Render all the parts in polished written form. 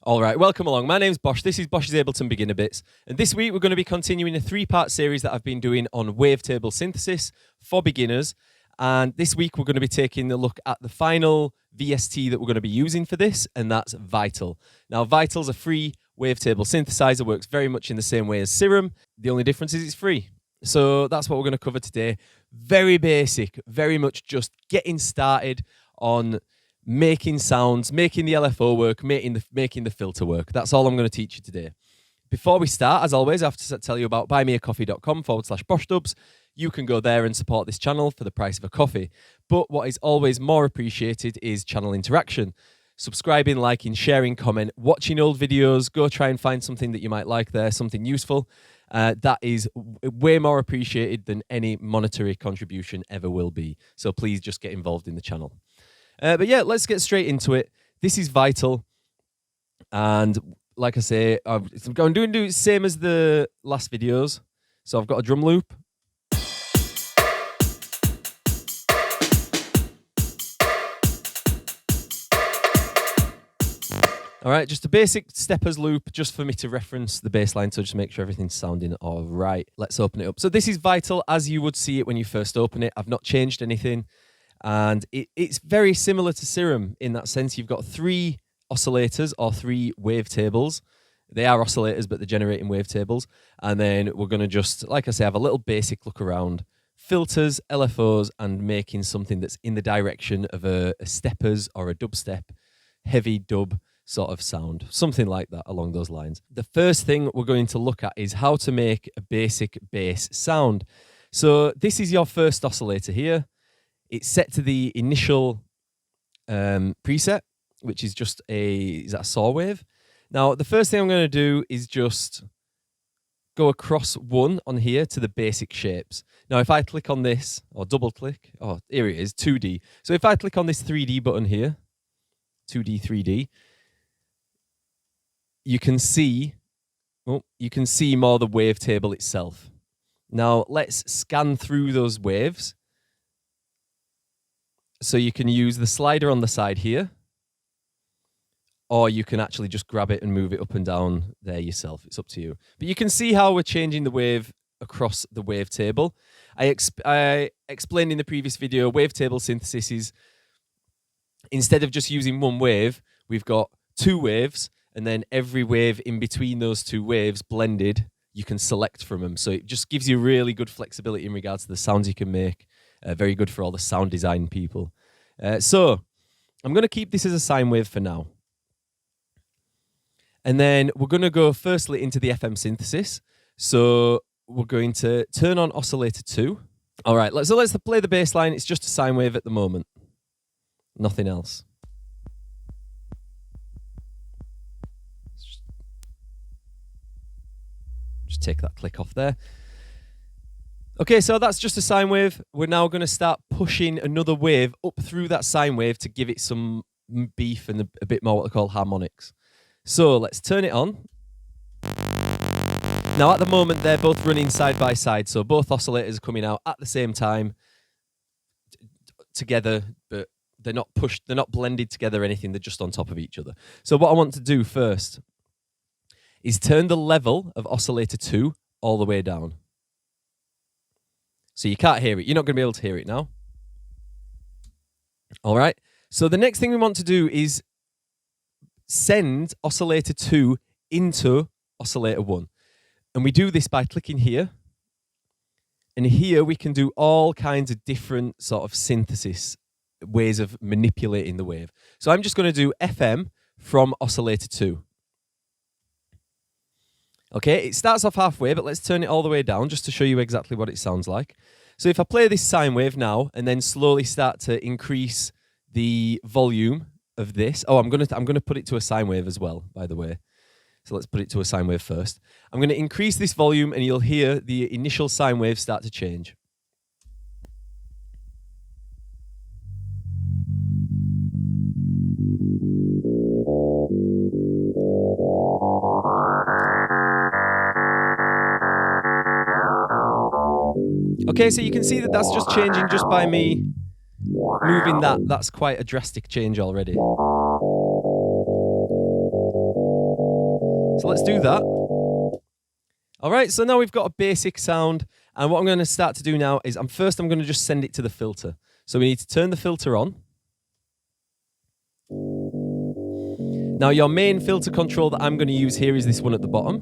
All right, welcome along. My name's Bosh. This is Bosh's Ableton Beginner Bits. And this week we're going to be continuing a 3-part series that I've been doing on wavetable synthesis for beginners. And this week we're going to be taking a look at the final VST that we're going to be using for this, and that's Vital. Now, Vital's a free wavetable synthesizer, works very much in the same way as Serum. The only difference is it's free. So that's what we're going to cover today. Very basic, very much just getting started on making sounds, making the LFO work, making the filter work. That's all I'm going to teach you today. Before we start, as always, I have to tell you about buymeacoffee.com/BoshDubs. You can go there and support this channel for the price of a coffee. But what is always more appreciated is channel interaction. Subscribing, liking, sharing, comment, watching old videos. Go try and find something that you might like there, something useful. That is way more appreciated than any monetary contribution ever will be. So please just get involved in the channel. But yeah, let's get straight into it. This is Vital. And like I say, I'm going to do the same as the last videos. So I've got a drum loop. All right, just a basic steppers loop just for me to reference the bass line, so just make sure everything's sounding all right. Let's open it up. So this is Vital as you would see it when you first open it. I've not changed anything. And it's very similar to Serum in that sense. You've got 3 oscillators or 3 wavetables. They are oscillators, but they're generating wavetables. And then we're going to just, like I say, have a little basic look around filters, LFOs, and making something that's in the direction of a steppers or a dubstep, heavy dub sort of sound. Something like that along those lines. The first thing we're going to look at is how to make a basic bass sound. So this is your first oscillator here. It's set to the initial preset, which is just is that a saw wave? Now, the first thing I'm going to do is just go across 1 on here to the basic shapes. Now, if I click on this, or double click, oh, here it is, 2D. So if I click on this 3D button here, 2D, 3D, you can see more the wavetable itself. Now, let's scan through those waves. So you can use the slider on the side here, or you can actually just grab it and move it up and down there yourself. It's up to you. But you can see how we're changing the wave across the wavetable. I explained in the previous video, wavetable synthesis is, instead of just using 1 wave, we've got 2 waves, and then every wave in between those 2 waves blended, you can select from them. So it just gives you really good flexibility in regards to the sounds you can make. Very good for all the sound design people. So I'm going to keep this as a sine wave for now. And then we're going to go firstly into the FM synthesis. So we're going to turn on oscillator 2. All right, let's play the bass line. It's just a sine wave at the moment. Nothing else. Just take that click off there. Okay, so that's just a sine wave. We're now going to start pushing another wave up through that sine wave to give it some beef and a bit more what they call harmonics. So let's turn it on. Now at the moment, they're both running side by side. So both oscillators are coming out at the same time together, but they're not pushed, they're not blended together or anything. They're just on top of each other. So what I want to do first is turn the level of oscillator 2 all the way down. So you can't hear it. You're not going to be able to hear it now. All right. So the next thing we want to do is send oscillator 2 into oscillator 1. And we do this by clicking here. And here we can do all kinds of different sort of synthesis ways of manipulating the wave. So I'm just going to do FM from oscillator 2. Okay, it starts off halfway, but let's turn it all the way down just to show you exactly what it sounds like. So if I play this sine wave now and then slowly start to increase the volume of this. Oh, I'm gonna put it to a sine wave as well, by the way. So let's put it to a sine wave first. I'm going to increase this volume and you'll hear the initial sine wave start to change. Okay, so you can see that that's just changing just by me moving that. That's quite a drastic change already. So let's do that. All right, so now we've got a basic sound. And what I'm going to start to do now is I'm going to just send it to the filter. So we need to turn the filter on. Now your main filter control that I'm going to use here is this one at the bottom.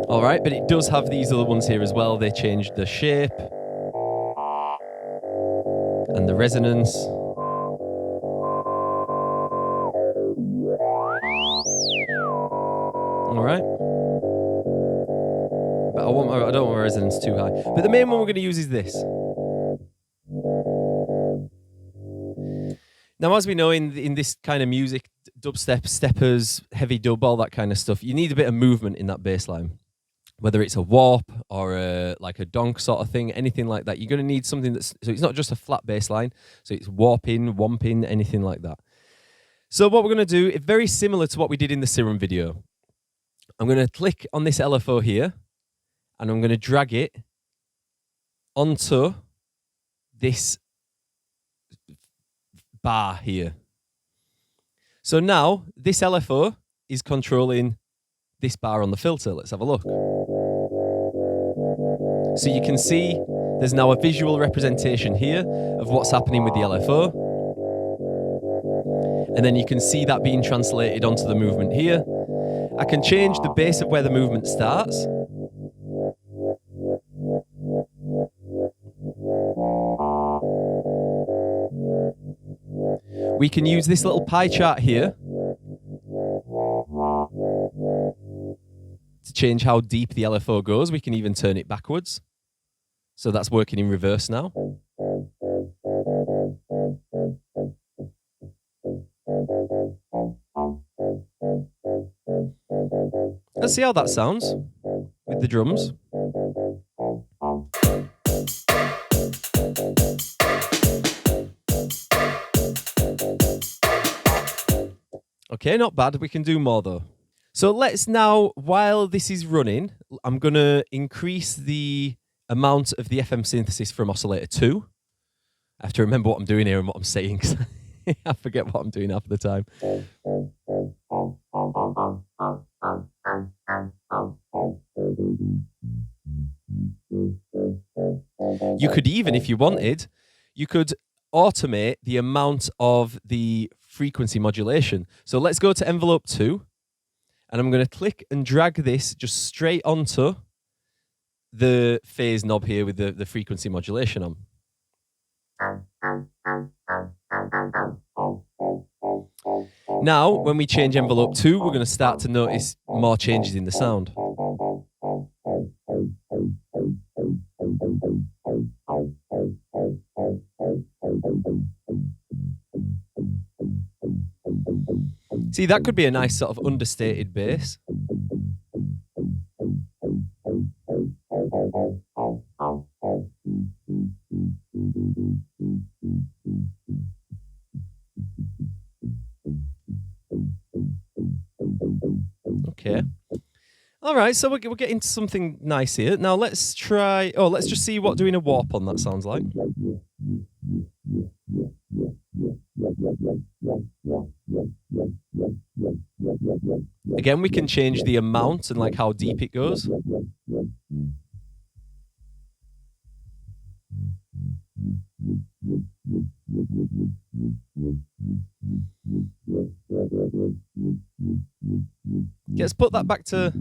All right, but it does have these other ones here as well. They changed the shape and the resonance. All right. But I don't want my resonance too high. But the main one we're going to use is this. Now, as we know, in this kind of music, dubstep, steppers, heavy dub, all that kind of stuff, you need a bit of movement in that bass line. Whether it's a warp or like a donk sort of thing, anything like that, you're going to need something that's, so it's not just a flat bass line, so it's warping, womping, anything like that. So what we're going to do is very similar to what we did in the Serum video. I'm going to click on this LFO here, and I'm going to drag it onto this bar here. So now this LFO is controlling this bar on the filter. Let's have a look. So you can see there's now a visual representation here of what's happening with the LFO. And then you can see that being translated onto the movement here. I can change the base of where the movement starts. We can use this little pie chart here to change how deep the LFO goes. We can even turn it backwards. So that's working in reverse now. Let's see how that sounds with the drums. Okay, not bad. We can do more though. So let's now, while this is running, I'm going to increase the amount of the FM synthesis from oscillator 2. I have to remember what I'm doing here and what I'm saying, because I forget what I'm doing half the time. You could even, if you wanted, you could automate the amount of the frequency modulation. So let's go to envelope 2, and I'm going to click and drag this just straight onto the phase knob here with the frequency modulation on. Now, when we change envelope 2, we're going to start to notice more changes in the sound. See, that could be a nice sort of understated bass. Okay. All right, so we're getting to something nice here. Now let's try, let's just see what doing a warp on that sounds like. Again, we can change the amount and like how deep it goes. Let's put that back to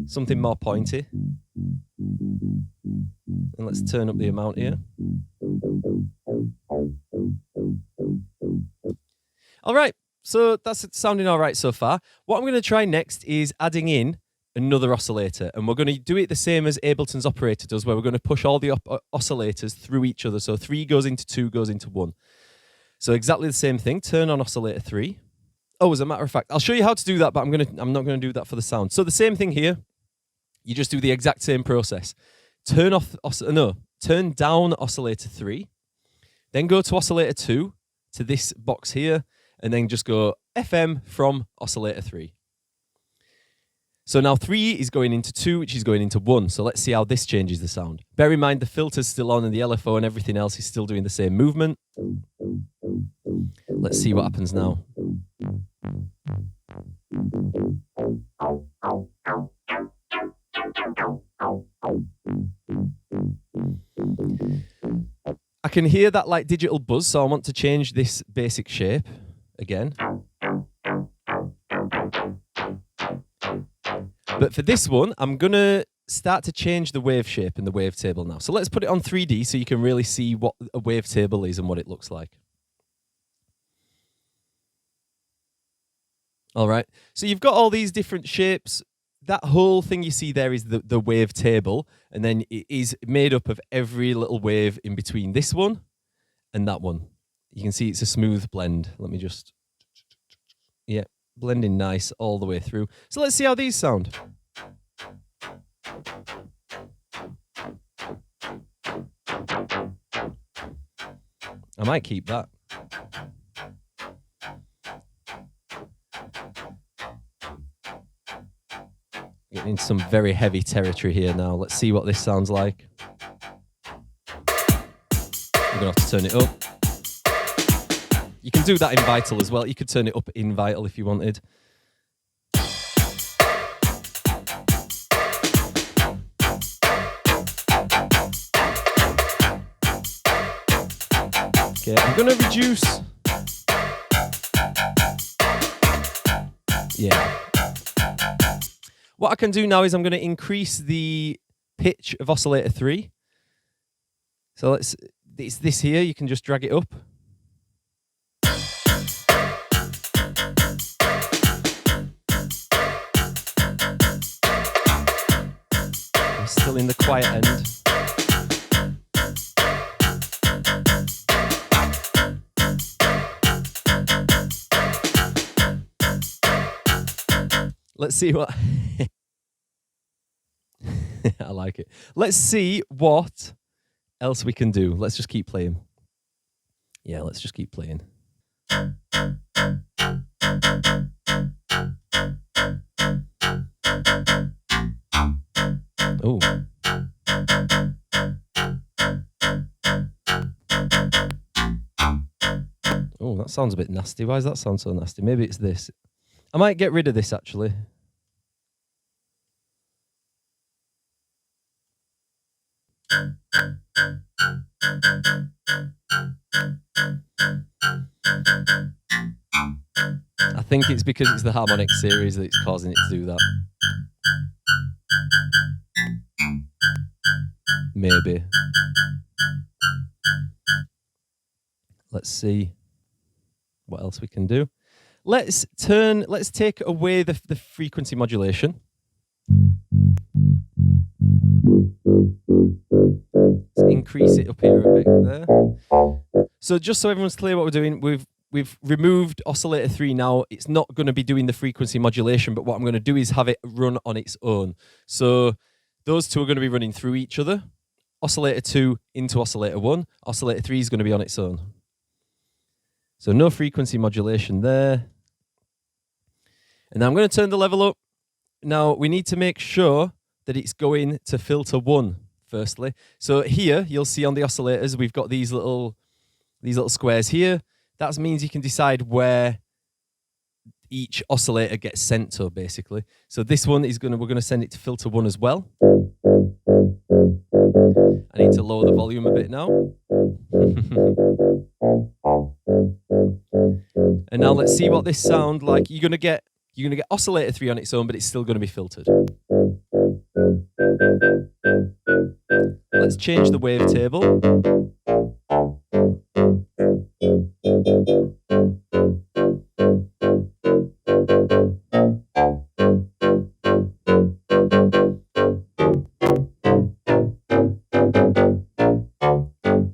something more pointy. And let's turn up the amount here. All right, so that's sounding all right so far. What I'm going to try next is adding in another oscillator, and we're going to do it the same as Ableton's operator does, where we're going to push all the oscillators through each other. So 3 goes into 2, goes into 1. So exactly the same thing. Turn on oscillator 3. Oh, as a matter of fact, I'll show you how to do that, but I'm not going to do that for the sound. So the same thing here. You just do the exact same process. Turn down oscillator 3, then go to oscillator 2 to this box here, and then just go FM from oscillator 3. So now 3 is going into 2, which is going into 1. So let's see how this changes the sound. Bear in mind the filter's still on and the LFO and everything else is still doing the same movement. Let's see what happens now. can hear that like digital buzz, so I want to change this basic shape again. But for this one, I'm going to start to change the wave shape in the wavetable now. So let's put it on 3D so you can really see what a wavetable is and what it looks like. All right, so you've got all these different shapes. That whole thing you see there is the wavetable, and then it is made up of every little wave in between this one and that one. You can see it's a smooth blend. Let me just, yeah, blending nice all the way through. So let's see how these sound. I might keep that. Getting into some very heavy territory here now. Let's see what this sounds like. I'm going to have to turn it up. You can do that in Vital as well. You could turn it up in Vital if you wanted. Okay, I'm going to reduce. Yeah. What I can do now is I'm going to increase the pitch of oscillator 3. So it's this here, you can just drag it up. I'm still in the quiet end. Let's see what... I like it. Let's see what else we can do. Let's just keep playing. Yeah, let's just keep playing. Oh. Oh, that sounds a bit nasty. Why does that sound so nasty? Maybe it's this. I might get rid of this, actually. I think it's because it's the harmonic series that it's causing it to do that. Maybe. Let's see what else we can do. Let's take away the frequency modulation. Let's increase it up here a bit there. So just so everyone's clear what we're doing, we've removed oscillator 3 now. It's not going to be doing the frequency modulation, but what I'm going to do is have it run on its own. So those two are going to be running through each other. Oscillator 2 into oscillator 1. Oscillator 3 is going to be on its own. So no frequency modulation there. And now I'm going to turn the level up. Now we need to make sure that it's going to filter 1 firstly. So here you'll see on the oscillators we've got these little squares here. That means you can decide where each oscillator gets sent to, basically. So this one is we're going to send it to filter 1 as well. I need to lower the volume a bit now. And now let's see what this sounds like. You're going to get oscillator 3 on its own, but it's still going to be filtered. Let's change the wavetable.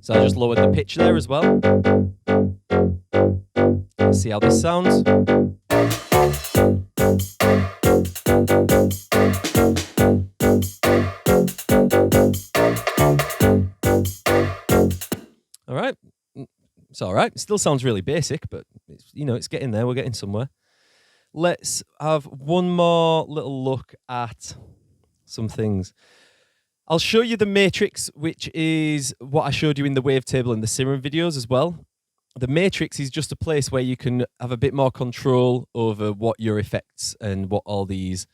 So I just lowered the pitch there as well. Let's see how this sounds. All right. It's all right. It still sounds really basic, but it's getting there. We're getting somewhere. Let's have one more little look at some things. I'll show you the matrix, which is what I showed you in the wavetable and the Simran videos as well. The matrix is just a place where you can have a bit more control over what your effects and what all these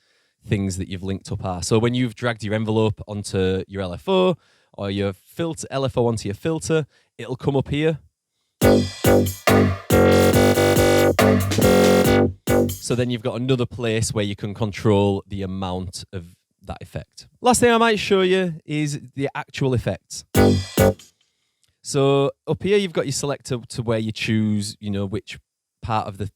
things that you've linked up are. So when you've dragged your envelope onto your LFO or your filter LFO onto your filter, it'll come up here. So then you've got another place where you can control the amount of that effect. Last thing I might show you is the actual effects. So up here you've got your selector to where you choose, which part of the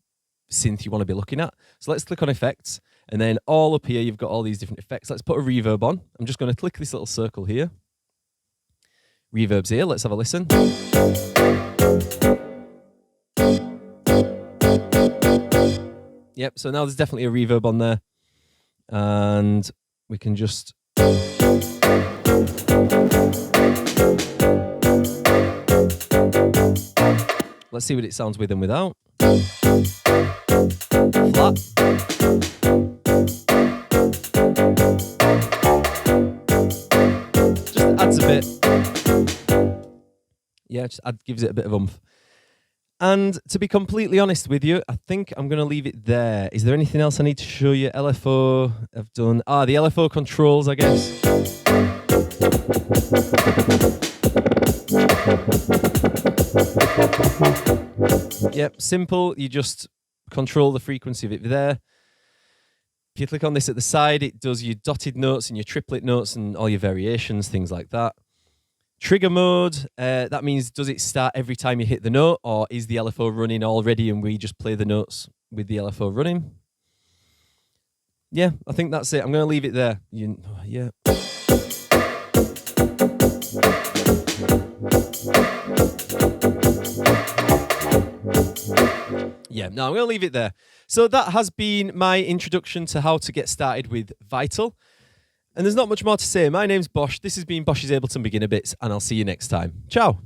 synth you want to be looking at. So let's click on effects, and then all up here you've got all these different effects. Let's put a reverb on. I'm just going to click this little circle here. Reverb's here. Let's have a listen. Yep, so now there's definitely a reverb on there. And we can just... Let's see what it sounds with and without. Flat. Just adds a bit. Yeah, gives it a bit of oomph. And to be completely honest with you, I think I'm going to leave it there. Is there anything else I need to show you? LFO, I've done... the LFO controls, I guess. Yep, simple. You just control the frequency of it there. If you click on this at the side, it does your dotted notes and your triplet notes and all your variations, things like that. Trigger mode, that means does it start every time you hit the note, or is the LFO running already and we just play the notes with the LFO running? Yeah, I think that's it. I'm going to leave it there. Yeah. Yeah, no, I'm going to leave it there. So that has been my introduction to how to get started with Vital. And there's not much more to say. My name's Bosh. This has been Bosh's Ableton Beginner Bits, and I'll see you next time. Ciao.